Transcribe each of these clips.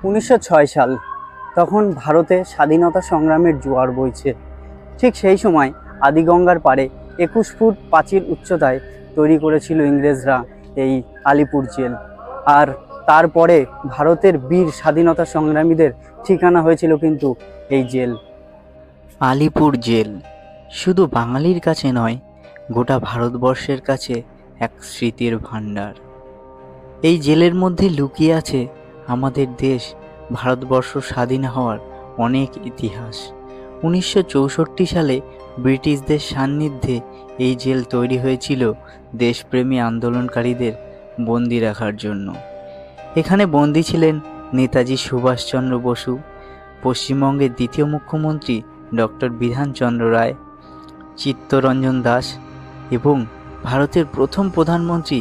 1906 সাল, তখন ভারতে স্বাধীনতা সংগ্রামের জোয়ার বইছে। ঠিক সেই সময় আদিগঙ্গার পাড়ে 21 ফুট প্রাচীর উচ্চতায় তৈরি করেছিল ইংরেজরা এই আলিপুর জেল। আর তারপরে ভারতের বীর স্বাধীনতা সংগ্রামীদের ঠিকানা হয়েছিল কিন্তু এই জেল। আলিপুর জেল শুধু বাঙালির কাছে নয়, গোটা ভারতবর্ষের কাছে এক স্মৃতির ভাণ্ডার। এই জেলের মধ্যে লুকিয়ে আছে আমাদের দেশ ভারতবর্ষ স্বাধীন হওয়ার অনেক ইতিহাস। 1964 সালে ব্রিটিশদের সান্নিধ্যে এই জেল তৈরি হয়েছিল দেশপ্রেমী আন্দোলনকারীদের বন্দি রাখার জন্য। এখানে বন্দি ছিলেন নেতাজি সুভাষচন্দ্র বসু, পশ্চিমবঙ্গের দ্বিতীয় মুখ্যমন্ত্রী ডক্টর বিধানচন্দ্র রায়, চিত্তরঞ্জন দাস এবং ভারতের প্রথম প্রধানমন্ত্রী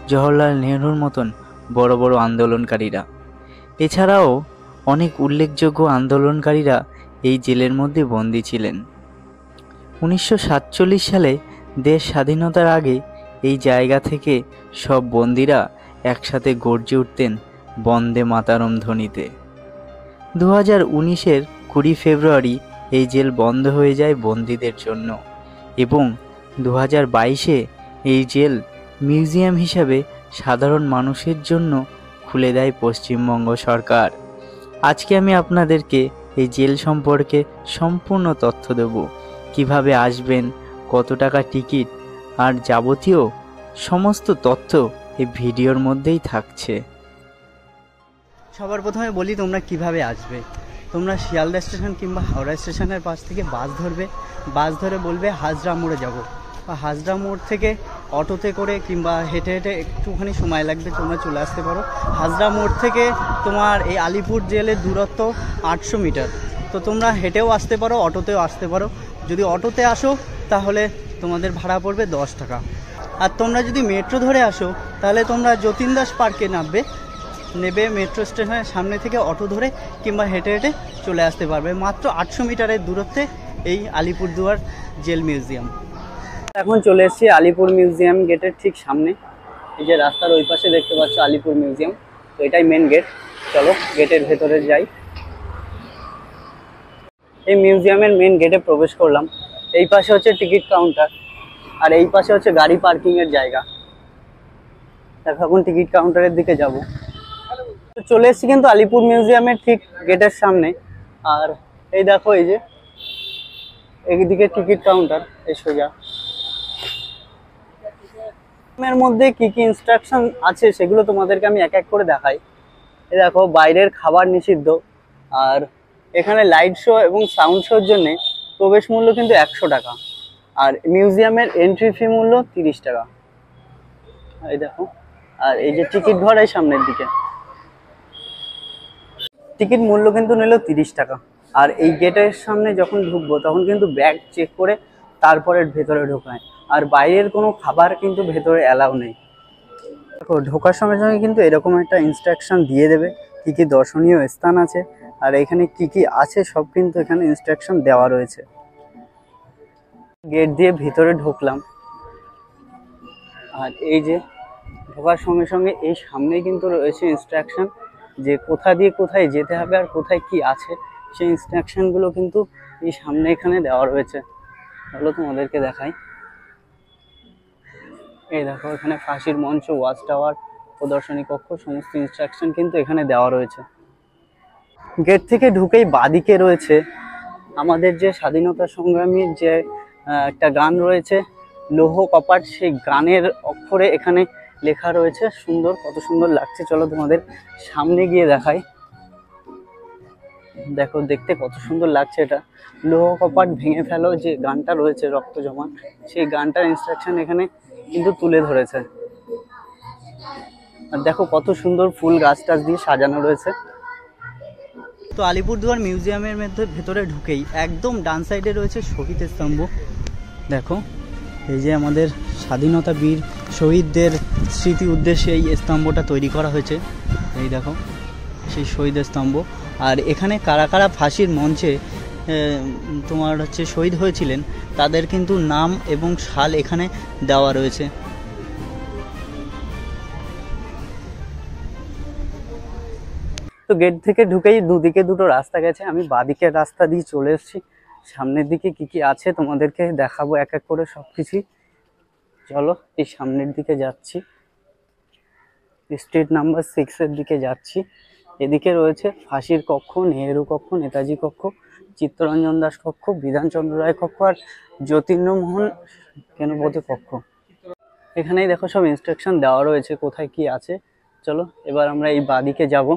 জওহরলাল নেহরুর মতন বড় বড় আন্দোলনকারীরা। এছাড়াও অনেক উল্লেখযোগ্য আন্দোলনকারীরা এই জেলের মধ্যে বন্দী ছিলেন। 1947 সালে দেশ স্বাধীনতার আগে এই জায়গা থেকে সব বন্দীরা একসাথে গর্জে উঠতেন বন্দে মাতারম ধ্বনিতে। 2019-এর 20 ফেব্রুয়ারি এই জেল বন্ধ হয়ে যায় বন্দীদের জন্য এবং 2022-এ এই জেল মিউজিয়াম হিসাবে সাধারণ মানুষের জন্য খুলে দেয় পশ্চিমবঙ্গ সরকার। আজকে আমি আপনাদেরকে এই জেল সম্পর্কে সম্পূর্ণ তথ্য দেব, কিভাবে আসবেন, কত টাকা টিকিট, আর যাবতীয় সমস্ত তথ্য এই ভিডিওর মধ্যেই থাকছে। সবার প্রথমে বলি তোমরা কিভাবে আসবে। তোমরা শিয়ালদা স্টেশন কিংবা হাওড়া স্টেশনের পাশ থেকে বাস ধরবে। বাস ধরে বলবে হাজরা মোড়ে যাব, বা হাজরা মোড় থেকে অটোতে করে কিংবা হেঁটে হেঁটে একটুখানি সময় লাগবে, তোমরা চলে আসতে পারো। হাজরা মোড় থেকে তোমার এই আলিপুর জেলের দূরত্ব 800 মিটার। তো তোমরা হেঁটেও আসতে পারো, অটোতেও আসতে পারো। যদি অটোতে আসো তাহলে তোমাদের ভাড়া পড়বে 10 টাকা। আর তোমরা যদি মেট্রো ধরে আসো তাহলে তোমরা যতীন দাস পার্কে নেবে মেট্রো স্টেশনের সামনে থেকে অটো ধরে কিংবা হেঁটে হেঁটে চলে আসতে পারবে। মাত্র 800 মিটারের দূরত্বে এই আলিপুরদুয়ার জেল মিউজিয়াম। এখন চলে এসেছি আলিপুর মিউজিয়াম গেটের ঠিক সামনে। এই যে রাস্তার ওই পাশে দেখতে পাচ্ছ আলিপুর মিউজিয়াম, তো এটাই মেন গেট। চলো গেটের ভেতরে যাই। এই মিউজিয়ামের মেন গেটে প্রবেশ করলাম। এই পাশে হচ্ছে টিকিট কাউন্টার আর এই পাশে হচ্ছে গাড়ি পার্কিংয়ের জায়গা। দেখো এখন টিকিট কাউন্টারের দিকে যাব। চলে এসেছি কিন্তু আলিপুর মিউজিয়ামের ঠিক গেটের সামনে। আর এই দেখো এই যে এইদিকে টিকিট কাউন্টার, এই সোজা। এর মধ্যে কি কি ইনস্ট্রাকশন আছে সেগুলো তোমাদেরকে আমি এক এক করে দেখাই। এই দেখো বাইরের খাবার নিষিদ্ধ, আর এখানে লাইট শো এবং সাউন্ড শোর জন্য প্রবেশ মূল্য কিন্তু 100 টাকা, আর মিউজিয়ামের এন্ট্রি ফি মূল্য 30 টাকা। এই দেখো, আর এই যে টিকিট ঘর এই সামনের দিকে, টিকিট মূল্য কিন্তু নিল 30 টাকা। আর এই গেটের সামনে যখন ঢুকবো তখন কিন্তু ব্যাগ চেক করে তারপরে ভেতরে ঢোকায়, আর বাইরের কোনো খাবার কিন্তু ভেতরে অ্যালাউ নেই। দেখো ঢোকার সঙ্গে সঙ্গে কিন্তু এরকম একটা ইনস্ট্রাকশন দিয়ে দেবে কি কি দর্শনীয় স্থান আছে, আর এখানে কি কি আছে সব কিন্তু এখানে ইনস্ট্রাকশন দেওয়া রয়েছে। গেট দিয়ে ভিতরে ঢুকলাম, আর এই যে ঢোকার সঙ্গে সঙ্গে এই সামনেই কিন্তু রয়েছে ইনস্ট্রাকশন যে কোথা দিয়ে কোথায় যেতে হবে আর কোথায় কি আছে, সেই ইনস্ট্রাকশনগুলো কিন্তু এই সামনে এখানে দেওয়া রয়েছে। তাহলে তোমাদেরকে দেখাই। এই দেখো এখানে ফাঁসির মঞ্চ, ওয়াচ টাওয়ার, প্রদর্শনী কক্ষ, সমস্ত ইনস্ট্রাকশন কিন্তু এখানে দেওয়া রয়েছে। গেট থেকে ঢুকেই বাদিকে রয়েছে আমাদের যে স্বাধীনতা সংগ্রামীর যে একটা গান রয়েছে লৌহ কপাট, সেই গানের অক্ষরে এখানে লেখা রয়েছে। সুন্দর, কত সুন্দর লাগছে। চলো তোমাদের সামনে গিয়ে দেখাই। দেখো দেখতে কত সুন্দর লাগছে। এটা লৌহ কপাট ভেঙে ফেলো যে গানটা রয়েছে রক্ত জমা, সেই গানটার ইনস্ট্রাকশন এখানে কিন্তু তুলে ধরেছে। আর দেখো কত সুন্দর ফুল গাছ টাছ দিয়ে সাজানো রয়েছে। তো আলিপুরদুয়ার মিউজিয়ামের মধ্যে ভেতরে ঢুকেই একদম ডান সাইডে রয়েছে শহীদ স্তম্ভ। দেখো এই যে আমাদের স্বাধীনতা বীর শহীদদের স্মৃতি উদ্দেশ্যে এই স্তম্ভটা তৈরি করা হয়েছে। এই দেখো সেই শহীদ স্তম্ভ। আর এখানে কারা কারা ফাঁসির মঞ্চে তোমার হচ্ছে শহীদ হয়েছিলেন তাদের কিন্তু নাম এবং সাল এখানে দেওয়া রয়েছে। তো গেট থেকে ঢুকেই দুদিকে দুটো রাস্তা গেছে, আমি বাঁদিকের রাস্তা দিয়ে চলে এসেছি। সামনের দিকে কি কি আছে তোমাদেরকে দেখাবো এক এক করে সব কিছুই। চলো এই সামনের দিকে যাচ্ছি, স্ট্রিট নাম্বার 6 এর দিকে যাচ্ছি। এদিকে রয়েছে ফাঁসির কক্ষ, নেহেরু কক্ষ, নেতাজি কক্ষ, চিত্তরঞ্জন দাস কক্ষ, বিধানচন্দ্র রায় কক্ষ আর যতীন্দ্রমোহন কেনুপতি কক্ষ। এখানেই দেখো সব ইনস্ট্রাকশন দেওয়া রয়েছে কোথায় কি আছে। চলো এবার আমরা এই বাঁদিকে যাব।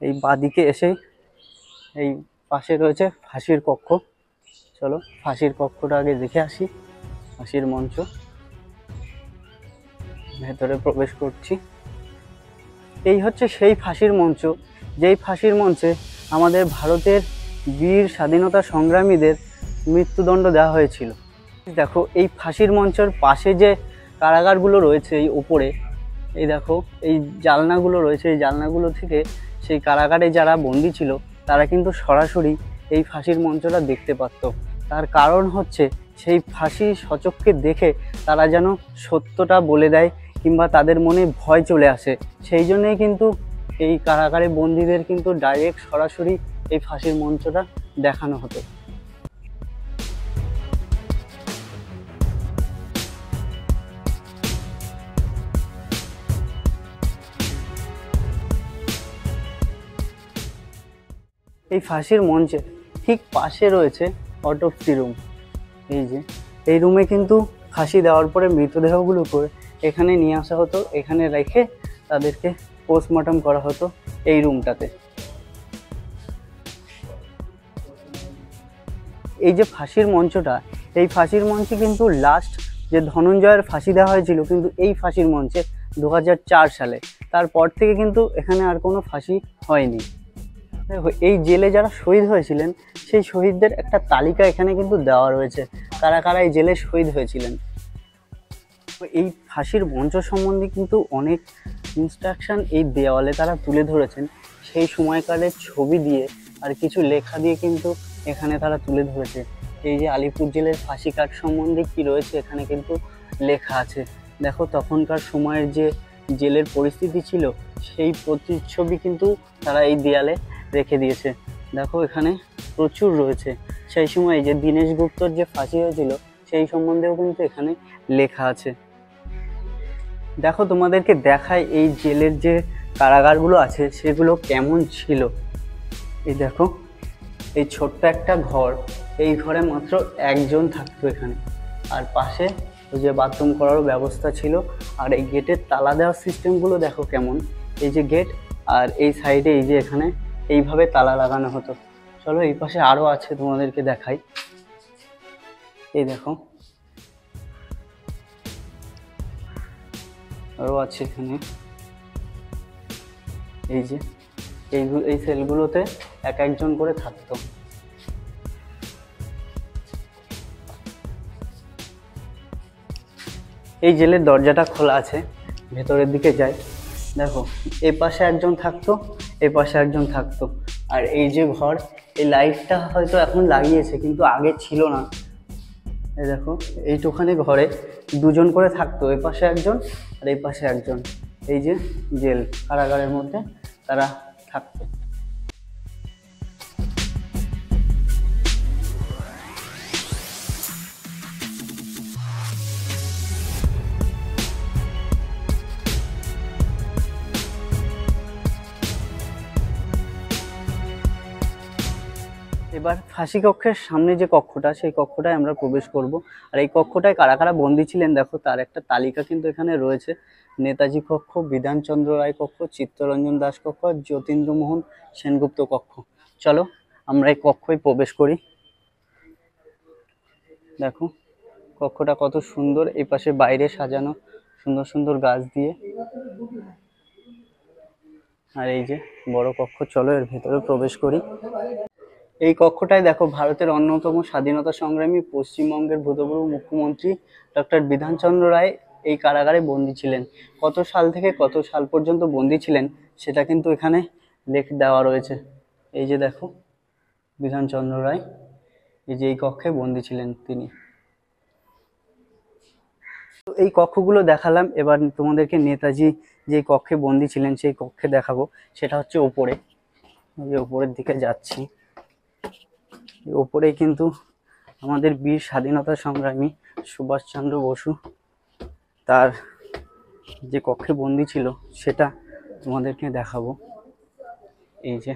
এই বাঁদিকে এসে এই পাশে রয়েছে ফাঁসির কক্ষ। চলো ফাঁসির কক্ষটা আগে দেখে আসি। ফাঁসির মঞ্চ, ভেতরে প্রবেশ করছি। এই হচ্ছে সেই ফাঁসির মঞ্চ, যেই ফাঁসির মঞ্চে আমাদের ভারতের বীর স্বাধীনতা সংগ্রামীদের মৃত্যুদণ্ড দেওয়া হয়েছিল। দেখো এই ফাঁসির মঞ্চের পাশে যে কারাগারগুলো রয়েছে এই উপরে, এই দেখো এই জানলাগুলো রয়েছে, এই জানলাগুলো থেকে সেই কারাগারে যারা বন্দী ছিল তারা কিন্তু সরাসরি এই ফাঁসির মঞ্চটা দেখতে পারতো। তার কারণ হচ্ছে সেই ফাঁসি সচক্ষে দেখে তারা যেন সত্যটা বলে দেয় কিংবা তাদের মনে ভয় চলে আসে। সেই জন্যই কিন্তু এই কারাগারে বন্দীদের কিন্তু ডাইরেক্ট সরাসরি এই ফাঁসির মঞ্চটা দেখানো হতো। এই ফাঁসির মঞ্চের ঠিক পাশে রয়েছে অটোপসি রুম। এই যে এই রুমে কিন্তু ফাঁসি দেওয়ার পরে মৃতদেহগুলো করে এখানে নিয়ে আসা হতো, এখানে রেখে তাদেরকে পোস্টমর্টম করা হতো এই রুমটাতে। এই যে ফাঁসির মঞ্চটা, এই ফাঁসির মঞ্চে কিন্তু লাস্ট যে ধনঞ্জয়ের ফাঁসি দেওয়া হয়েছিল কিন্তু এই ফাঁসির মঞ্চে 2004 সালে। তারপর থেকে কিন্তু এখানে আর কোনো ফাঁসি হয়নি। দেখো এই জেলে যারা শহীদ হয়েছিলেন সেই শহীদদের একটা তালিকা এখানে কিন্তু দেওয়া রয়েছে, কারা কারা এই জেলে শহীদ হয়েছিলেন। এই ফাঁসির মঞ্চ সম্বন্ধে কিন্তু অনেক ইনস্ট্রাকশন এই দেওয়ালে তারা তুলে ধরেছেন, সেই সময়কালের ছবি দিয়ে আর কিছু লেখা দিয়ে কিন্তু এখানে তারা তুলে ধরেছে। এই যে আলিপুর জেলের ফাঁসি কাঠ সম্বন্ধে কি রয়েছে এখানে কিন্তু লেখা আছে। দেখো তখনকার সময়ের যে জেলের পরিস্থিতি ছিল সেই প্রতিচ্ছবি কিন্তু তারা এই দেয়ালে রেখে দিয়েছে। দেখো এখানে প্রচুর রয়েছে। সেই সময় যে দীনেশ গুপ্তর যে ফাঁসি হয়েছিল সেই সম্বন্ধেও কিন্তু এখানে লেখা আছে। দেখো তোমাদেরকে দেখায় এই জেলের যে কারাগারগুলো আছে সেগুলো কেমন ছিল। এই দেখো এই ছোট্ট একটা ঘর, এই ঘরে মাত্র একজন থাকতো এখানে, আর পাশে ওই যে বাথরুম করারও ব্যবস্থা ছিল। আর এই গেটের তালা দেওয়ার সিস্টেমগুলো দেখো কেমন, এই যে গেট আর এই সাইডে এই যে এখানে এইভাবে তালা লাগানো হতো। চলো এই পাশে আরও আছে তোমাদেরকে দেখাই। এই দেখো আরও আছে এখানে। এই যে এই সেলগুলোতে এক একজন করে থাকতো। এই জেলের দরজাটা খোলা আছে, ভেতরের দিকে যাই। দেখো এই পাশে একজন থাকতো, এই পাশে একজন থাকতো। আর এই যে ঘর, এই লাইটটা হয়তো এখন লাগিয়েছে কিন্তু আগে ছিল না। এই দেখো এইটুখানি ঘরে দুজন করে থাকতো, এই পাশে একজন আর এই পাশে একজন। এই যে জেল কারাগারের মধ্যে তারা থাকতো। এবার ফাঁসি কক্ষের সামনে যে কক্ষটা সেই কক্ষটায় আমরা প্রবেশ করব। আর এই কক্ষটায় কারা কারা বন্দী ছিলেন দেখো তার একটা তালিকা কিন্তু এখানে রয়েছে। নেতাজি কক্ষ, বিধানচন্দ্র রায় কক্ষ, চিত্তরঞ্জন দাস কক্ষ, যতীন্দ্রমোহন সেনগুপ্ত কক্ষ। চলো আমরা এই কক্ষই প্রবেশ করি। দেখো কক্ষটা কত সুন্দর, এই পাশে বাইরে সাজানো সুন্দর সুন্দর গাছ দিয়ে। আর এই যে বড় কক্ষ, চলো এর ভেতরে প্রবেশ করি। এই কক্ষটায় দেখো ভারতের অন্যতম স্বাধীনতা সংগ্রামী পশ্চিমবঙ্গের ভূতপূর্ব মুখ্যমন্ত্রী ডক্টর বিধানচন্দ্র রায় এই কারাগারে বন্দী ছিলেন। কত সাল থেকে কত সাল পর্যন্ত বন্দী ছিলেন সেটা কিন্তু এখানে লেখা দেওয়া রয়েছে। এই যে দেখো বিধানচন্দ্র রায় এই যে এই কক্ষে বন্দী ছিলেন তিনি। তো এই কক্ষগুলো দেখালাম, এবার তোমাদেরকে নেতাজি যে কক্ষে বন্দি ছিলেন সেই কক্ষে দেখাবো। সেটা হচ্ছে ওপরে, এই যে ওপরের দিকে যাচ্ছি। ওপরে কিন্তু আমাদের বীর স্বাধীনতা সংগ্রামী সুভাষচন্দ্র বসু তার যে কক্ষে বন্দি ছিল সেটা তোমাদেরকে দেখাবো। এই যে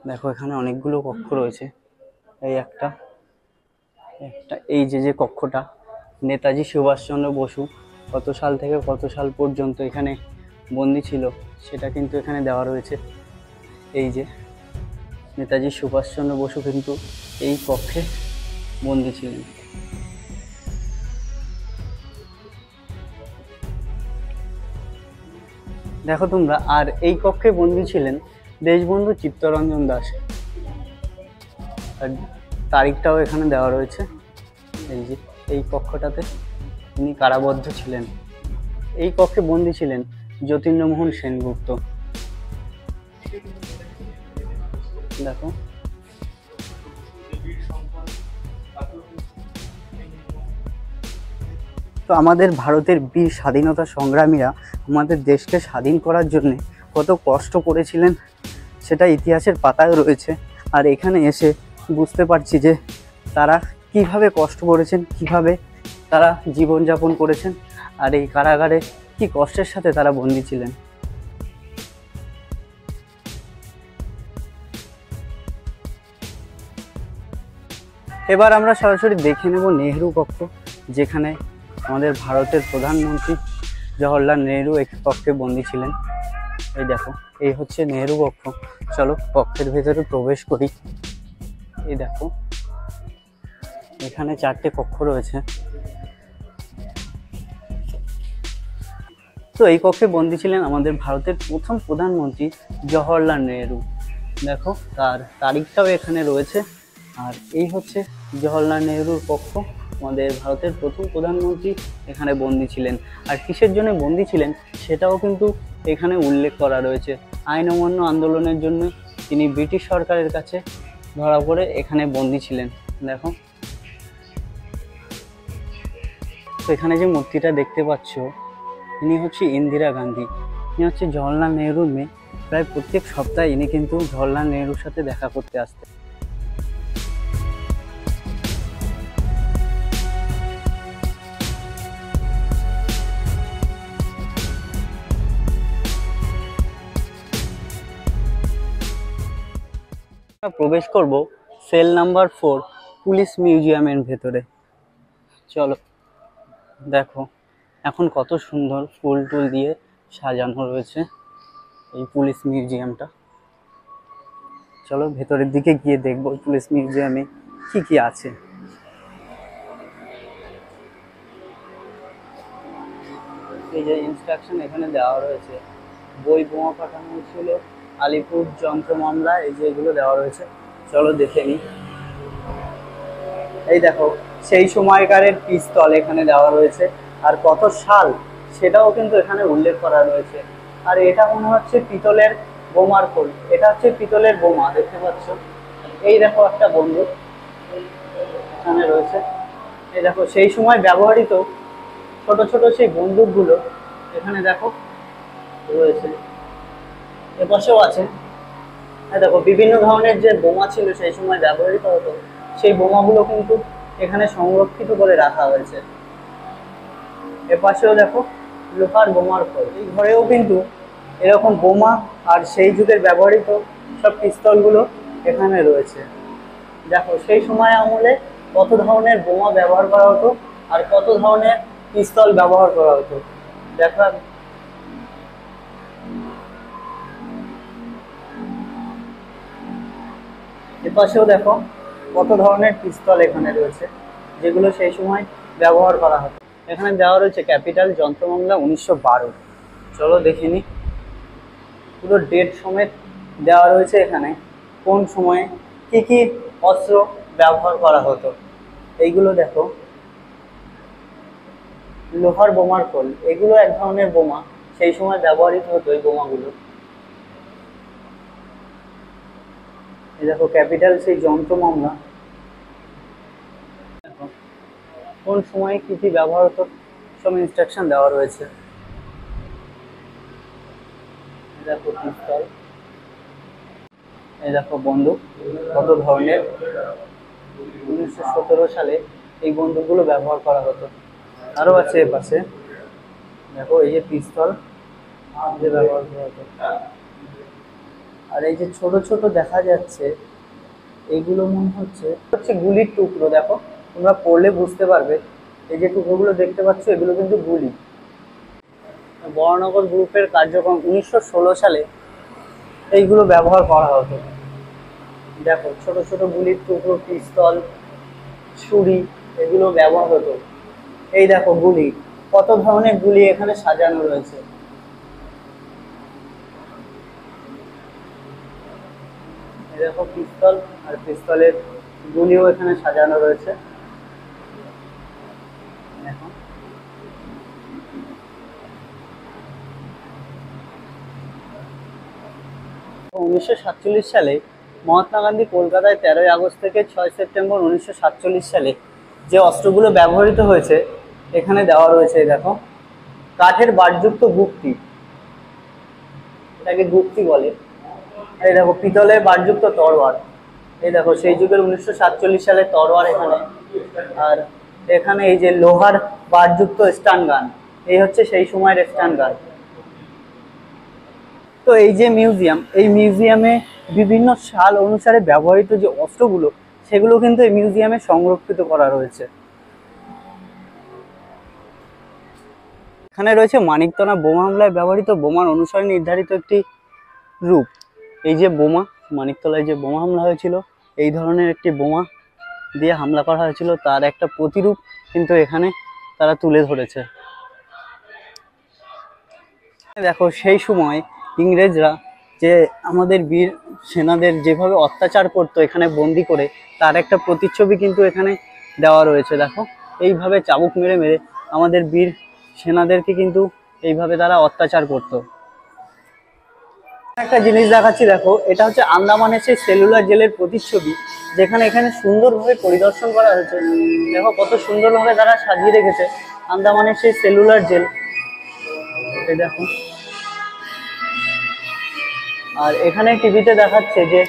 দেখো, এখানে অনেকগুলো কক্ষ রয়েছে। এই একটা এই যে কক্ষটা, নেতাজি সুভাষচন্দ্র বসু কত সাল থেকে কত সাল পর্যন্ত এখানে বন্দি ছিল সেটা কিন্তু এখানে দেওয়া রয়েছে। এই যে নেতাজি সুভাষচন্দ্র বসু কিন্তু এই কক্ষে বন্দি ছিলেন। দেখো তোমরা, আর এই কক্ষে বন্দি ছিলেন দেশবন্ধু চিত্তরঞ্জন দাস। আর তারিখটাও এখানে দেওয়া রয়েছে। এই যে এই কক্ষটাতে তিনি কারাবদ্ধ ছিলেন। এই কক্ষে বন্দি ছিলেন যতীন্দ্রমোহন সেনগুপ্ত। দেখো, তো আমাদের ভারতের বীর স্বাধীনতা সংগ্রামীরা আমাদের দেশকে স্বাধীন করার জন্য কত কষ্ট করেছিলেন সেটা ইতিহাসের পাতায় রয়েছে। আর এখানে এসে বুঝতে পারছি যে তারা কিভাবে কষ্ট করেছেন, কিভাবে তারা জীবনযাপন করেছেন, আর এই কারাগারে কি কষ্টের সাথে তারা বন্দী ছিলেন। এবার আমরা সরাসরি দেখে নেব নেহেরু কক্ষ, যেখানে আমাদের ভারতের প্রধানমন্ত্রী জওহরলাল নেহেরু এই কক্ষে বন্দী ছিলেন। এই দেখো, এই হচ্ছে নেহেরু কক্ষ। চলো কক্ষের ভেতরে প্রবেশ করি। এই দেখো, এখানে 4টে কক্ষ রয়েছে। তো এই কক্ষে বন্দী ছিলেন আমাদের ভারতের প্রথম প্রধানমন্ত্রী জওহরলাল নেহেরু। দেখো, তার তারিখটাও এখানে রয়েছে। আর এই হচ্ছে জওহরলাল নেহেরুর কক্ষ। আমাদের ভারতের প্রথম প্রধানমন্ত্রী এখানে বন্দী ছিলেন। আর কিসের জন্য বন্দী ছিলেন সেটাও কিন্তু এখানে উল্লেখ করা রয়েছে। আইন অমান্য আন্দোলনের জন্য তিনি ব্রিটিশ সরকারের কাছে ধরা পড়ে এখানে বন্দী ছিলেন। দেখো, তো এখানে যে মূর্তিটা দেখতে পাচ্ছ, ইনি হচ্ছে ইন্দিরা গান্ধী। ইনি হচ্ছে জওহরলাল নেহেরুর মেয়ে। প্রায় প্রত্যেক সপ্তাহে ইনি কিন্তু জওহরলাল নেহেরুর সাথে দেখা করতে আসতেন। প্রবেশ করব সেল নাম্বার 4 পুলিশ মিউজিয়ামের ভেতরে। চলো দেখো, এখন কত সুন্দর ফুল টুল দিয়ে সাজানো রয়েছে এই পুলিশ মিউজিয়ামটা। চলো ভেতরের দিকে গিয়ে দেখবো পুলিশ মিউজিয়ামে কি কি আছে। এই যে ইনস্ট্রাকশন এখানে দেওয়া রয়েছে, বই বোমা পাঠানো হয়েছিল আলিপুর যন্ত্র মামলা, এই যে এগুলো দেওয়া রয়েছে। চলো দেখে নিই। এই দেখো, সেই সময়কারের পিস্তল এখানে দেওয়া রয়েছে, আর কত সাল সেটাও কিন্তু এখানে উল্লেখ করা রয়েছে। আর এটা মনে হচ্ছে পিতলের বোমার খোল। এটা হচ্ছে পিতলের বোমা, দেখতে পাচ্ছ। এই দেখো একটা বন্দুক এখানে রয়েছে। এই দেখো, সেই সময় ব্যবহৃত ছোট ছোট সেই বন্দুকগুলো এখানে দেখো রয়েছে। এপাশেও আছে। দেখো, বিভিন্ন ধরনের যে বোমা ছিল সেই সময় ব্যবহৃত হতো, সেই বোমাগুলো কিন্তু এখানে সংরক্ষিত করে রাখা হয়েছে। এপাশেও দেখো লোহার বোমার খোল। এই ঘরেও কিন্তু এরকম বোমা আর সেই যুগের ব্যবহৃত সব পিস্তলগুলো এখানে রয়েছে। দেখো, সেই সময় আমলে কত ধরনের বোমা ব্যবহার করা হতো আর কত ধরনের পিস্তল ব্যবহার করা হতো। দেখো, এপাশেও দেখো কত ধরনের পিস্তল এখানে রয়েছে, যেগুলো সেই সময় ব্যবহার করা হতো। এখানে দেওয়া রয়েছে ক্যাপিটাল যন্ত্র মামলা 1912। চলো দেখে নি, পুরো ডেট সমেত দেওয়া রয়েছে এখানে, কোন সময়ে কি কি অস্ত্র ব্যবহার করা হতো। এইগুলো দেখো, লোহার বোমার খোল, এগুলো এক ধরনের বোমা, সেই সময় ব্যবহৃত হতো এই বোমাগুলো। এই দেখো ক্যাপিটাল সেই যন্ত্র মামলা, কোন সময়ে কি কি ব্যবহার হতো সব ইনস্ট্রাকশন দেওয়া রয়েছে। পিস্তল। এই দেখো বন্দুক কত ধরনের, 1917 সালে এই বন্দুকগুলো ব্যবহার করা হতো। আরো আছে এ পাশে, দেখো এই যে পিস্তল যে ব্যবহার করা হতো। আর এই যে ছোট ছোট দেখা যাচ্ছে, এইগুলো মনে হচ্ছে গুলির টুকরো। দেখো তোমরা পড়লে বুঝতে পারবে, এই যে টুকরোগুলো দেখতে পাচ্ছ এগুলো কিন্তু গুলি। বরাহনগর গ্রুপের কার্যক্রম 1916 সালে এইগুলো ব্যবহার করা হতো। দেখো ছোট ছোট গুলির টুকরো, পিস্তল, ছুরি, এগুলো ব্যবহার হতো। এই দেখো গুলি, কত ধরনের গুলি এখানে সাজানো রয়েছে। এই দেখো পিস্তল, আর পিস্তলের গুলিও এখানে সাজানো রয়েছে। দেখো 1947 সালে মহাত্মা গান্ধী কলকাতায় 13ই আগস্ট থেকে 6 সেপ্টেম্বর 1947 সালে যে অস্ত্রগুলো ব্যবহৃত হয়েছে এখানে দেওয়া রয়েছে। দেখো কাঠের বারযুক্ত গুপ্তি, এটাকে গুপ্তি বলে। এই দেখো পিতলের বারযুক্ত তরোয়ার, এই দেখো সেই যুগের 1947 সালের তরোয়ার এখানে। আর এখানে এই যে লোহার বারযুক্ত স্টান গান, এই হচ্ছে সেই সময়ের স্টান গান। তো এই যে মিউজিয়াম, এই মিউজিয়ামে বিভিন্ন সাল অনুসারে ব্যবহৃত যে অস্ত্রগুলো সেগুলো কিন্তু এই মিউজিয়ামে সংরক্ষিত করা রয়েছে। এখানে রয়েছে মানিকতলা বোমা হামলায় ব্যবহৃত বোমার অনুসারে নির্ধারিত একটি রূপ। এই যে বোমা, মানিকতলায় যে বোমা হামলা হয়েছিল এই ধরনের একটি বোমা দিয়ে হামলা করা হয়েছিল, তার একটা প্রতিরূপ কিন্তু এখানে তারা তুলে ধরেছে। দেখো সেই সময় ইংরেজরা যে আমাদের বীর সেনাদের যেভাবে অত্যাচার করতো এখানে বন্দি করে, তার একটা প্রতিচ্ছবি কিন্তু এখানে দেওয়া রয়েছে। দেখো এইভাবে চাবুক মেরে মেরে আমাদের বীর সেনাদেরকে কিন্তু এইভাবে তারা অত্যাচার করতো। একটা জিনিস দেখাচ্ছি, দেখো এটা হচ্ছে আন্দামানের সেই সেলুলার জেলের প্রতিচ্ছবি, যেখানে এখানে সুন্দরভাবে পরিদর্শন করা হয়েছে। দেখো কত সুন্দরভাবে তারা সাজিয়ে রেখেছে আন্দামানের সেই সেলুলার জেল, এই দেখো। আর এখানে টিভিতে দেখাচ্ছে যে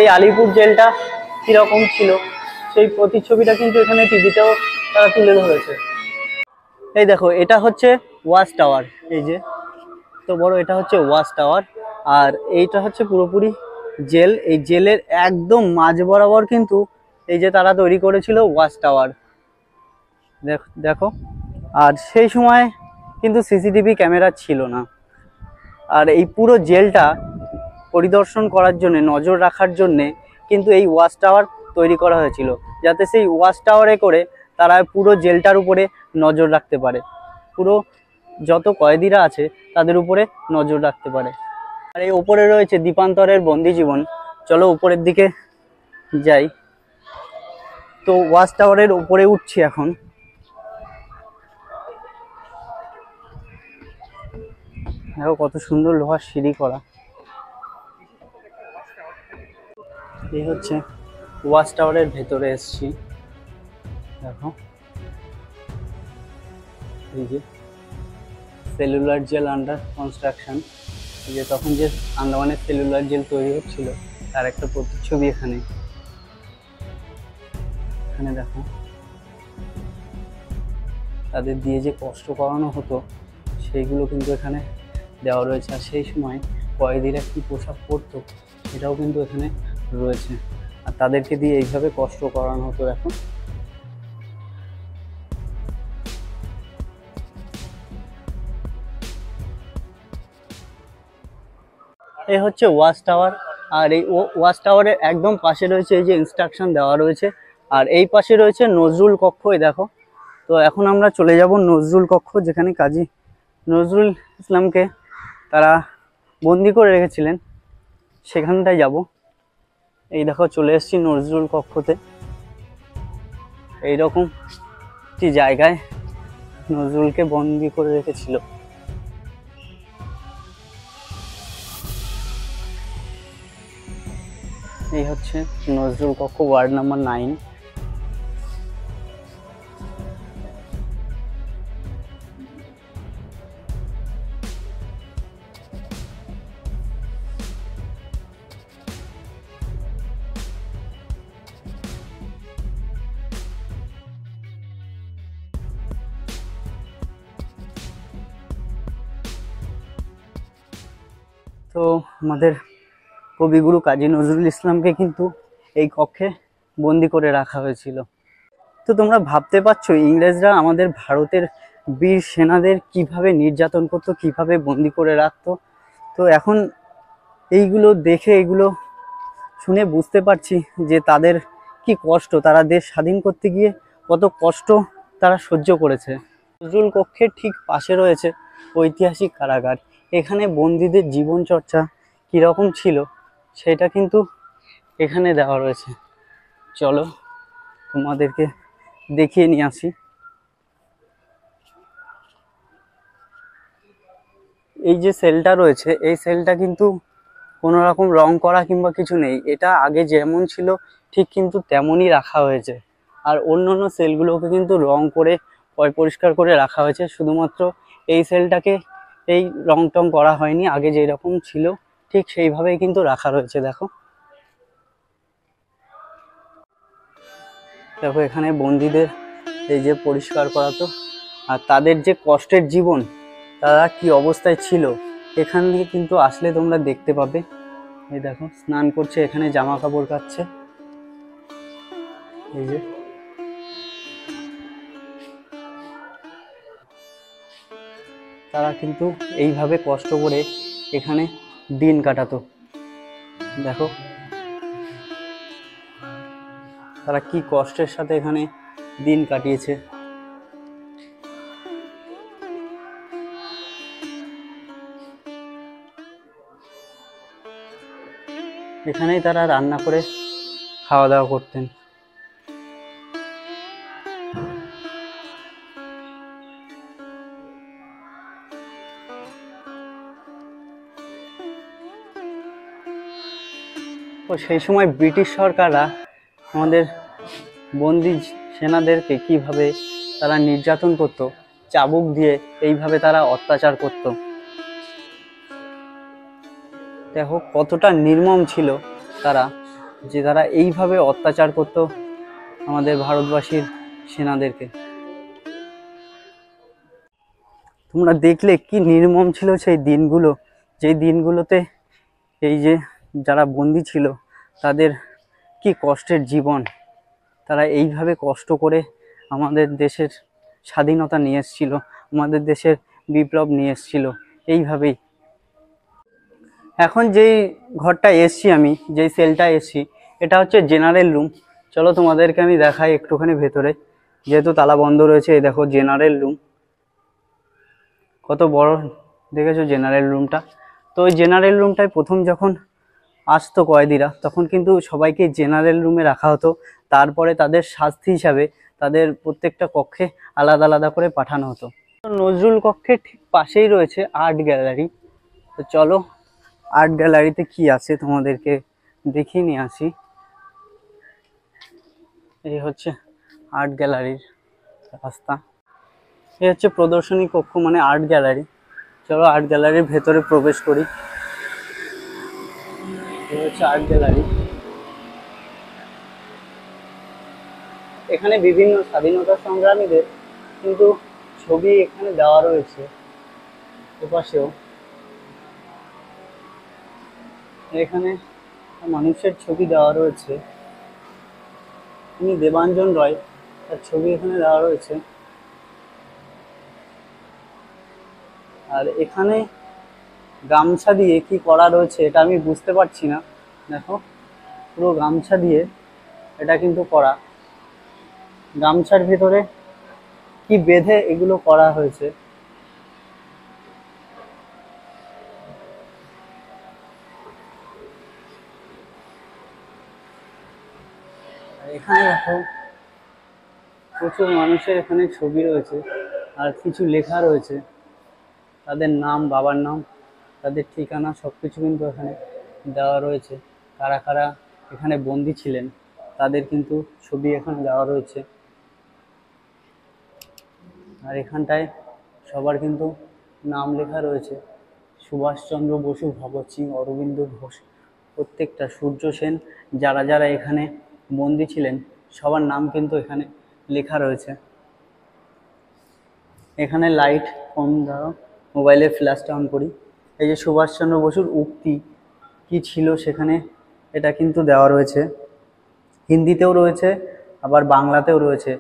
এই আলিপুর জেলটা কিরকম ছিল, সেই প্রতিচ্ছবিটা কিন্তু এখানে টিভিতেও তারা তুলে ধরেছে। এই দেখো এটা হচ্ছে ওয়াচ টাওয়ার, এই যে তো বড় এটা হচ্ছে ওয়াচ টাওয়ার। আর এইটা হচ্ছে পুরোপুরি জেল, এই জেলের একদম মাঝ বরাবর কিন্তু এই যে তারা তৈরি করেছিল ওয়াচ টাওয়ার। দেখো আর সেই সময় কিন্তু সিসিটিভি ক্যামেরা ছিল না। আর এই পুরো জেলটা পরিদর্শন করার জন্য, নজর রাখার জন্যে কিন্তু এই ওয়াচ টাওয়ার তৈরি করা হয়েছিল, যাতে সেই ওয়াচ টাওয়ারে করে তারা পুরো জেলটার উপরে নজর রাখতে পারে, পুরো যত কয়েদিরা আছে তাদের উপরে নজর রাখতে পারে। আর এই ওপরে রয়েছে দ্বীপান্তরের বন্দি জীবন। চলো উপরের দিকে যাই। তো ওয়াচ টাওয়ারের উপরে উঠছি এখন। দেখো কত সুন্দর লোহার সিঁড়ি করা। এই হচ্ছে ওয়াচ টাওয়ারের ভেতরে এসছি। দেখো এই যে সেলুলার জেল আন্ডার কনস্ট্রাকশন, এই যে তখন যে আন্দামানের সেলুলার জেল তৈরি হচ্ছিল তার একটা প্রতিচ্ছবি এখানে। এখানে দেখো তাদের দিয়ে যে কষ্ট করানো হতো সেইগুলো কিন্তু এখানে দেওয়া রয়েছে। আর সেই সময় কয়েদিরা কী পোশাক পরতো এটাও কিন্তু এখানে রয়েছে, আর তাদেরকে দিয়ে এইভাবে কষ্ট করানো হতো। দেখো এই হচ্ছে ওয়াচ টাওয়ার। আর এই ওয়াচ টাওয়ারের একদম পাশে রয়েছে এই যে ইনস্ট্রাকশন দেওয়া রয়েছে, আর এই পাশে রয়েছে নজরুল কক্ষ। এই দেখো, তো এখন আমরা চলে যাব নজরুল কক্ষ, যেখানে কাজী নজরুল ইসলামকে তারা বন্দি করে রেখেছিলেন, সেখানটায় যাব। এই দেখো চলে এসেছি নজরুল কক্ষতে। এইরকম একটি জায়গায় নজরুলকে বন্দি করে রেখেছিল। এই হচ্ছে নজরুল কক্ষ, ওয়ার্ড নাম্বার 9। তো আমাদের কবিগুরু কাজী নজরুল ইসলামকে কিন্তু এই কক্ষে বন্দি করে রাখা হয়েছিল। তো তোমরা ভাবতে পারছো ইংরেজরা আমাদের ভারতের বীর সেনাদের কিভাবে নির্যাতন করতো, কিভাবে বন্দি করে রাখতো। তো এখন এইগুলো দেখে, এগুলো শুনে বুঝতে পারছি যে তাদের কি কষ্ট, তারা দেশ স্বাধীন করতে গিয়ে কত কষ্ট তারা সহ্য করেছে। নজরুল কক্ষের ঠিক পাশে রয়েছে ঐতিহাসিক কারাগার। এখানে বন্দীদের জীবনচর্চা কীরকম ছিল সেটা কিন্তু এখানে দেওয়া রয়েছে। চলো তোমাদেরকে দেখিয়ে নিয়ে আসি। এই যে সেলটা রয়েছে, এই সেলটা কিন্তু কোনো রকম রং করা কিংবা কিছু নেই, এটা আগে যেমন ছিল ঠিক কিন্তু তেমনই রাখা হয়েছে। আর অন্যান্য সেলগুলোকে কিন্তু রং করে পরিষ্কার করে রাখা হয়েছে, শুধুমাত্র এই সেলটাকে এই রং টং করা হয়নি, আগে যেরকম ছিল ঠিক সেইভাবেই কিন্তু রাখা রয়েছে। দেখো দেখো এখানে বন্দীদের এই যে পরিষ্কার করাতো, আর তাদের যে কষ্টের জীবন, তারা কি অবস্থায় ছিল এখান থেকে কিন্তু আসলে তোমরা দেখতে পাবে। এই দেখো স্নান করছে, এখানে জামা কাপড় কাচ্ছে। এই যে তারা কিন্তু এইভাবে কষ্ট করে এখানে দিন কাটাতো। দেখো তারা কি কষ্টের সাথে এখানে দিন কাটিয়েছে। এখানেই তারা রান্না করে খাওয়া দাওয়া করতেন। তো সেই সময় ব্রিটিশ সরকাররা আমাদের বন্দি সেনাদেরকে কিভাবে তারা নির্যাতন করত, চাবুক দিয়ে এইভাবে তারা অত্যাচার করত। দেখো কতটা নির্মম ছিল তারা, যে তারা এইভাবে অত্যাচার করত আমাদের ভারতবাসীর সেনাদেরকে। তোমরা দেখলে কি নির্মম ছিল সেই দিনগুলো, যেই দিনগুলোতে এই যে যারা বন্দি ছিল তাদের কি কষ্টের জীবন, তারা এইভাবে কষ্ট করে আমাদের দেশের স্বাধীনতা নিয়ে এসেছিল, আমাদের দেশের বিপ্লব নিয়ে এসেছিল এইভাবেই। এখন যেই ঘরটা এসছি আমি, যেই সেলটা এসছি, এটা হচ্ছে জেনারেল রুম। চলো তোমাদেরকে আমি দেখাই একটুখানি ভেতরে, যেহেতু তালা বন্ধ রয়েছে। এই দেখো জেনারেল রুম, কত বড় দেখেছো জেনারেল রুমটা। তো ওই জেনারেল রুমটায় প্রথম যখন আসতো কয়েদিরা, তখন কিন্তু সবাইকে জেনারেল রুমে রাখা হতো। তারপরে তাদের শাস্তি হিসাবে তাদের প্রত্যেকটা কক্ষে আলাদা আলাদা করে পাঠানো হতো। নজরুল কক্ষের ঠিক পাশেই রয়েছে আর্ট গ্যালারি। তো চলো আর্ট গ্যালারিতে কি আছে তোমাদেরকে দেখিয়ে নিয়ে আসি। এই হচ্ছে আর্ট গ্যালারির রাস্তা, এই হচ্ছে প্রদর্শনী কক্ষ মানে আর্ট গ্যালারি। চলো আর্ট গ্যালারির ভেতরে প্রবেশ করি। এই হচ্ছে আর্ট গ্যালারি। এখানে বিভিন্ন স্বাধীনতা সংগ্রামীদের কিন্তু ছবি এখানে দেওয়া রয়েছে। এপাশেও এখানে মানুষের ছবি দেওয়া রয়েছে, তিনি দেবাঞ্জন রয়, তার ছবি এখানে দেওয়া রয়েছে। আর এখানে গামছা দিয়ে কি করা রয়েছে এটা আমি বুঝতে পারছি না। দেখো পুরো গামছা দিয়ে এটা কিন্তু করা, গামছার ভিতরে কি বেঁধে এগুলো করা হয়েছে। এখানে দেখো প্রচুর মানুষের এখানে ছবি রয়েছে, আর কিছু লেখা রয়েছে, তাদের নাম, বাবার নাম, তাদের ঠিকানা সব কিছু কিন্তু এখানে দেওয়া রয়েছে। কারা কারা এখানে বন্দী ছিলেন তাদের কিন্তু ছবি এখানে দেওয়া রয়েছে। আর এখানটায় সবার কিন্তু নাম লেখা রয়েছে, সুভাষচন্দ্র বসু, ভগৎ সিং, অরবিন্দ ঘোষ, প্রত্যেকটা, সূর্য সেন, যারা যারা এখানে বন্দী ছিলেন সবার নাম কিন্তু এখানে লেখা রয়েছে। এখানে লাইট কম, দাও মোবাইলের ফ্ল্যাশটা অন করি। এই যে সুভাষচন্দ্র বসুর উক্তি কি ছিল সেখানে এটা কিন্তু দেওয়া রয়েছে, হিন্দিতেও রয়েছে আবার বাংলাতেও রয়েছে।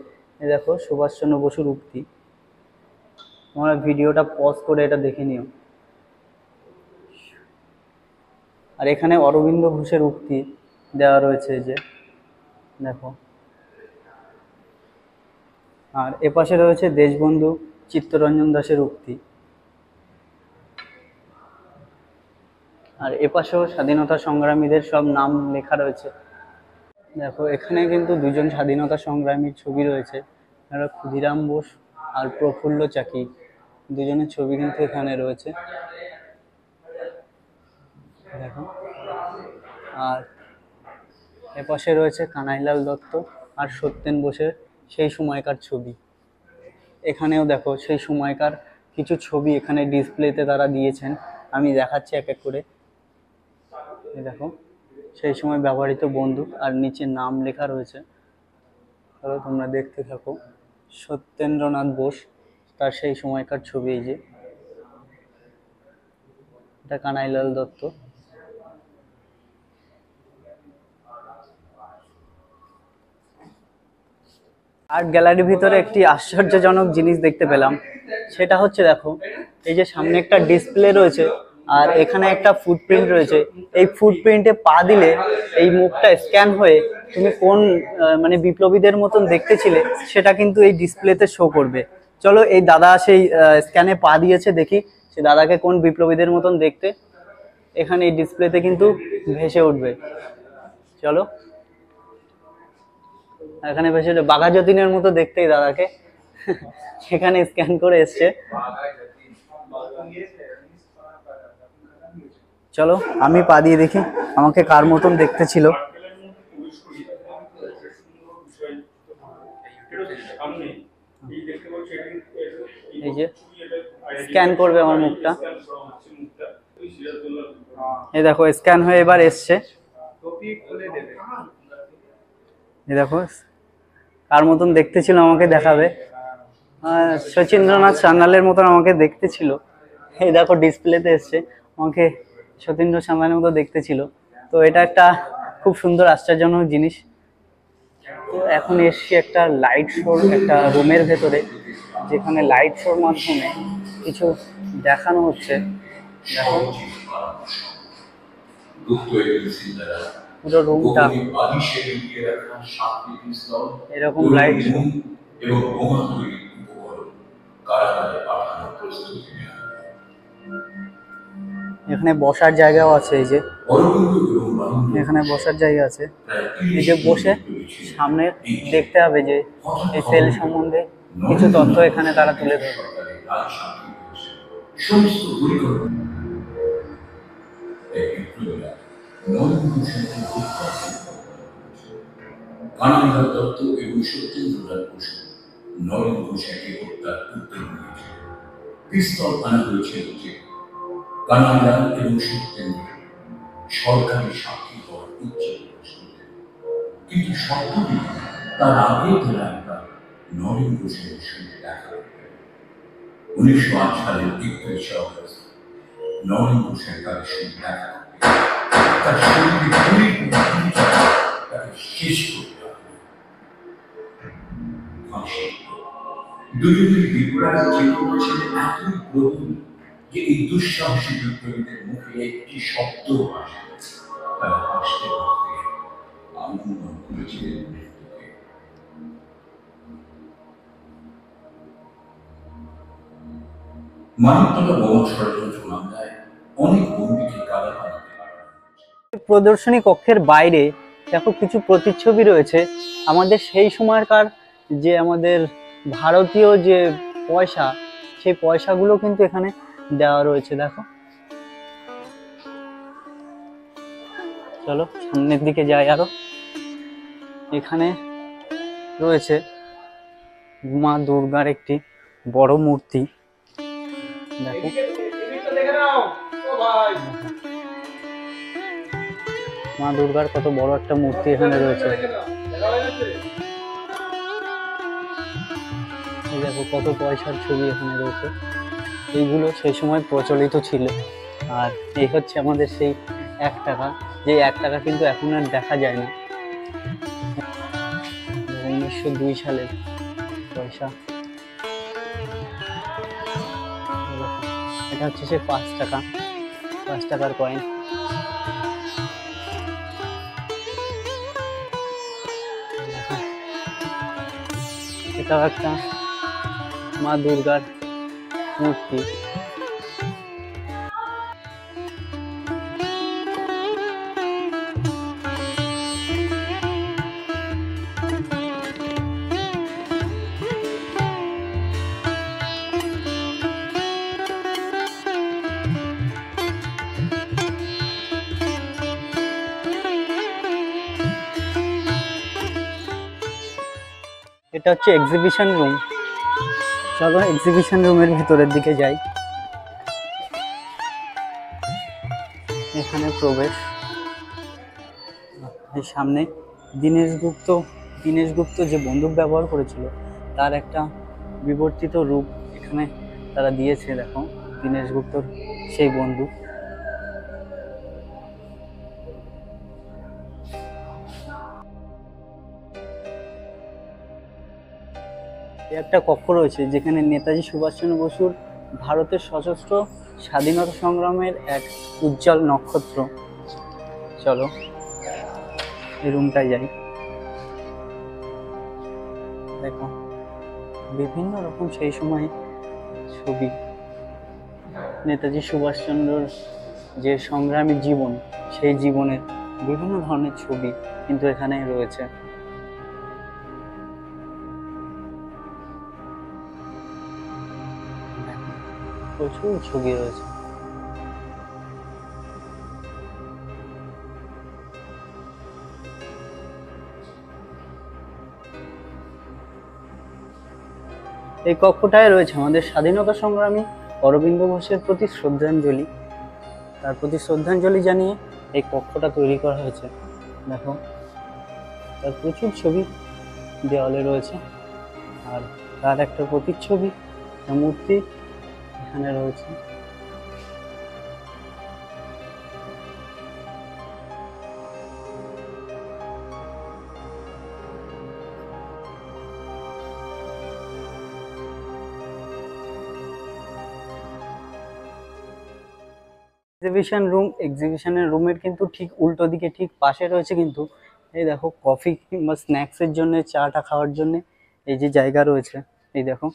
এই দেখো সুভাষচন্দ্র বসুর উক্তি, তোমরা ভিডিওটা পজ করে এটা দেখে নিও। আর এখানে অরবিন্দ ঘোষের উক্তি দেওয়া রয়েছে, যে দেখো। আর এপাশে রয়েছে দেশবন্ধু চিত্তরঞ্জন দাসের উক্তি। আর এপাশেও স্বাধীনতা সংগ্রামীদের সব নাম লেখা রয়েছে। দেখো এখানে কিন্তু দুজন স্বাধীনতা সংগ্রামীর ছবি রয়েছে, ক্ষুদিরাম বোস আর প্রফুল্ল চাকি, দুজনের ছবি কিন্তু এখানে রয়েছে দেখো। আর এপাশে রয়েছে কানাইলাল দত্ত আর সত্যেন বোসের সেই সময়কার ছবি। এখানেও দেখো সেই সময়কার কিছু ছবি এখানে ডিসপ্লেতে তারা দিয়েছেন, আমি দেখাচ্ছি এক এক করে। এই দেখো সেই সময় ব্যবহৃত বন্দুক, আর নিচে নাম লেখা রয়েছে, ধরো তোমরা দেখতে থাকো। সত্যেন্দ্রনাথ বোস, তার সেই সময়কার ছবি। এই যে এটা কানাইলাল দত্ত। আর্ট গ্যালারির ভিতরে একটি আশ্চর্যজনক জিনিস দেখতে পেলাম, সেটা হচ্ছে দেখো এই যে সামনে একটা ডিসপ্লে রয়েছে আর এখানে একটা ফুটপ্রিন্ট রয়েছে। এই ফুটপ্রিন্টে পা দিলে এই মুখটা স্ক্যান হয়ে তুমি কোন মানে বিপ্লবীদের মতন দেখতে ছিলে সেটা কিন্তু এই ডিসপ্লেতে শো করবে। চলো এই দাদা সেই স্ক্যানে পা দিয়েছে, দেখি সে দাদাকে কোন বিপ্লবীদের মতন দেখতে এখানে এই ডিসপ্লেতে কিন্তু ভেসে উঠবে। চলো এখানে ভেসে উঠবে, বাঘা যতীনের মতো দেখতেই দাদাকে সেখানে স্ক্যান করে এসছে। চলো আমি পা দিয়ে দেখি আমাকে কার মতন দেখতে ছিল। এই যে স্ক্যান করবে আমার মুখটা, এই দেখো স্ক্যান হয়ে এবার এসছে। এই দেখো কার মতন দেখতে ছিল আমাকে দেখাবে। শচীন্দ্রনাথ সান্যালের মতন আমাকে দেখতে ছিল। এই দেখো ডিসপ্লেতে এসছে, আমাকে সতীন্দ্র সান্যালের মতো দেখতে ছিল। তো এটা একটা খুব সুন্দর আশ্চর্যজনক জিনিস। তো এখন এসছি একটা লাইট শোর একটা রুমের ভেতরে, যেখানে লাইট শোর মাধ্যমে কিছু দেখানো হচ্ছে। দেখো পুরো রুমটা এরকম লাইট শো। এখানে বসার জায়গাও আছে, এই যে এখানে বসার জায়গা আছে। এই যে বসে সামনে দেখতে হবে যে এই সেল সম্বন্ধে কিছু তথ্য এখানে তারা তুলে ধরবে। কানাইলাল দত্ত এবং সত্যেন্দ্রনাথ বসু নরেন ঘোষাকে হত্যার উদ্যোগ নিয়েছিল। পিস্তল আনা হয়েছিল যে কানাইলাল এবং সত্যেন্দ্র সরকারি সাক্ষী হওয়ার ইচ্ছে প্রকাশ করতেন, কিন্তু শর্তটি তার আগে তারা একবার নরেন ঘোষের সঙ্গে দেখা করতেন। 1908 সালের 31শে অগস্ট নরেন ঘোষের তাদের সঙ্গে দেখা করতেন, তার শরীরে তাকে শেষ করতে হবে। দুজনের বিপ্লবের চেতনা ছিল এতই প্রবল যে এই দুঃসাহসী বিপ্লবীদের মুখে একটি শব্দ আসে, তারা হাসতে হাসতে আলিঙ্গন করেছিলেন মৃত্যুকে। মানবতলা বোমা ষড়যন্ত্র মামলায় অনেক বন্দীকে কারাগারে পাঠানো হয়েছে। প্রদর্শনী কক্ষের বাইরে দেখো কিছু প্রতিচ্ছবি রয়েছে আমাদের সেই সময়কার, যে আমাদের ভারতীয় যে পয়সা, সেই পয়সাগুলো কিন্তু এখানে দেওয়া রয়েছে। দেখো চলো সামনের দিকে যাই আরো। এখানে রয়েছে মা দুর্গার একটি বড় মূর্তি। দেখো মা দুর্গার কত বড় একটা মূর্তি এখানে রয়েছে। এই দেখো কত পয়সার ছবি এখানে রয়েছে। এইগুলো সেই সময় প্রচলিত ছিল, আর এই হচ্ছে আমাদের সেই 1 টাকা, যে 1 টাকা কিন্তু এখন আর দেখা যায় না। 1902 সালের পয়সা। এটা হচ্ছে সে 5 টাকা, 5 টাকার কয়েন। এটাও একটা মা দুর্গার মূর্তি। এটা হচ্ছে এক্সিবিশন রুম। চলো এক্সিবিশন রুমের ভিতরের দিকে যাই। এখানে প্রবেশ। এই সামনে দীনেশ গুপ্ত যে বন্দুক ব্যবহার করেছিল তার একটা বিবর্তিত রূপ এখানে তারা দিয়েছে। দেখো দীনেশ গুপ্তর সেই বন্দুক। একটা কক্ষ রয়েছে যেখানে নেতাজি সুভাষচন্দ্র বসুর ভারতের সশস্ত্র স্বাধীনতা সংগ্রামের এক উজ্জ্বল নক্ষত্র। চলো এই রুমটায় যাই। দেখো বিভিন্ন রকম সেই সময় ছবি, নেতাজি সুভাষচন্দ্রর যে সংগ্রামী জীবন, সেই জীবনের বিভিন্ন ধরনের ছবি কিন্তু এখানে রয়েছে। প্রচুর ছবি রয়েছে। এই কক্ষটায় রয়েছে আমাদের স্বাধীনতা সংগ্রামী অরবিন্দ ঘোষের প্রতি শ্রদ্ধাঞ্জলি। তার প্রতি শ্রদ্ধাঞ্জলি জানিয়ে এই কক্ষটা তৈরি করা হয়েছে। দেখো তার প্রচুর ছবি দেওয়ালে রয়েছে, আর তার একটা প্রতিচ্ছবি মূর্তি এখানে রয়েছে। এক্সিবিশনের রুমের কিন্তু ঠিক উল্টো দিকে ঠিক পাশে রয়েছে কিন্তু এই দেখো কফি কিংবা স্ন্যাক্সের জন্য, চাটা খাওয়ার জন্য এই যে জায়গা রয়েছে। এই দেখো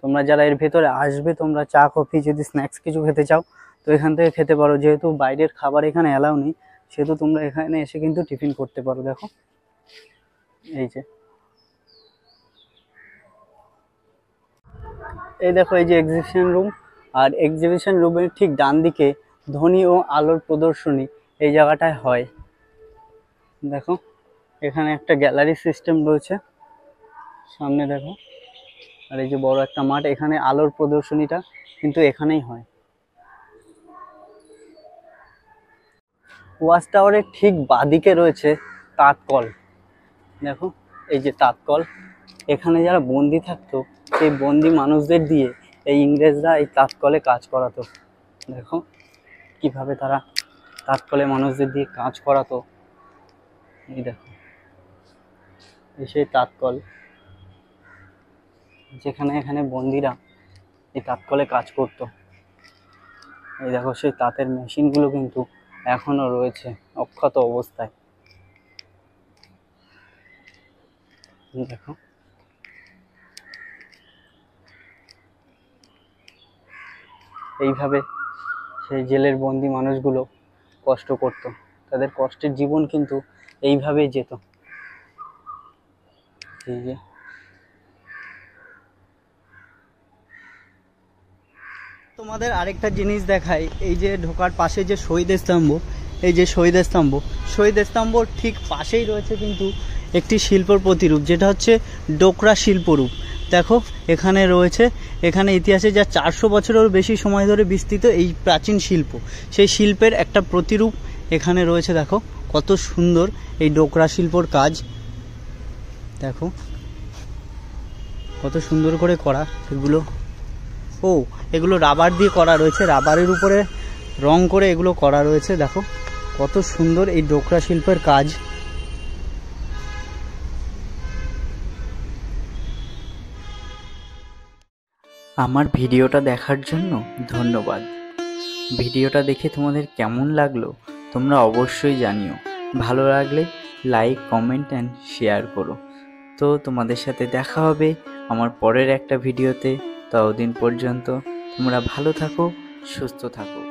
তোমরা যারা এর ভেতরে আসবে, তোমরা চা কফি যদি স্ন্যাক্স কিছু খেতে চাও তো এখান থেকে খেতে পারো। যেহেতু বাইরের খাবার এখানে অ্যালাউ নেই, সেহেতু তোমরা এখানে এসে কিন্তু টিফিন করতে পারো। দেখো এই দেখো এই যে এক্সিবিশন রুম, আর এক্সিবিশন রুমের ঠিক ডান দিকে ধ্বনি ও আলোর প্রদর্শনী এই জায়গাটায় হয়। দেখো এখানে একটা গ্যালারি সিস্টেম রয়েছে সামনে, দেখো। আর এই যে বড় একটা মাঠ, এখানে আলোর প্রদর্শনীটা কিন্তু এখানেই হয়। ওয়াচ টাওয়ারের ঠিক বাঁদিকে রয়েছে তাঁতকল। দেখো এই যে তাঁতকল, এখানে যারা বন্দি থাকতো সেই বন্দি মানুষদের দিয়ে এই ইংরেজরা এই তাঁতকলে কাজ করাতো। দেখো কিভাবে তারা তাঁতকলে মানুষদের দিয়ে কাজ করাতো। এই দেখো এই সেই তাঁতকল, যেখানে এখানে বন্দিরা এই তাঁতকলে কাজ করতো। এই দেখো সেই তাঁতের মেশিনগুলো কিন্তু এখনো রয়েছে অক্ষত অবস্থায়। দেখো এইভাবে সেই জেলের বন্দি মানুষগুলো কষ্ট করত, তাদের কষ্টের জীবন কিন্তু এইভাবেই যেত। এই যে তোমাদের আরেকটা জিনিস দেখাই, এই যে ঢোকার পাশে যে শহীদ স্তম্ভ, এই যে শহীদ স্তম্ভ ঠিক পাশেই রয়েছে কিন্তু একটি শিল্পর প্রতিরূপ, যেটা হচ্ছে ডোকরা শিল্পরূপ। দেখো এখানে রয়েছে, এখানে ইতিহাসে যা 400 বছরেরও বেশি সময় ধরে বিস্তৃত এই প্রাচীন শিল্প, সেই শিল্পের একটা প্রতিরূপ এখানে রয়েছে। দেখো কত সুন্দর এই ডোকরা শিল্পর কাজ, দেখো কত সুন্দর করে করা এগুলো। এগুলো রাবার দিয়ে করা রয়েছে, রাবারের উপরে রং করে এগুলো করা রয়েছে। দেখো কত সুন্দর এই ডোকরা শিল্পের কাজ। আমার ভিডিওটা দেখার জন্য ধন্যবাদ। ভিডিওটা দেখে তোমাদের কেমন লাগলো তোমরা অবশ্যই জানিও। ভালো লাগলে লাইক, কমেন্ট অ্যান্ড শেয়ার করো। তো তোমাদের সাথে দেখা হবে আমার পরের একটা ভিডিওতে। ততদিন পর্যন্ত তোমরা ভালো থাকো, সুস্থ থাকো।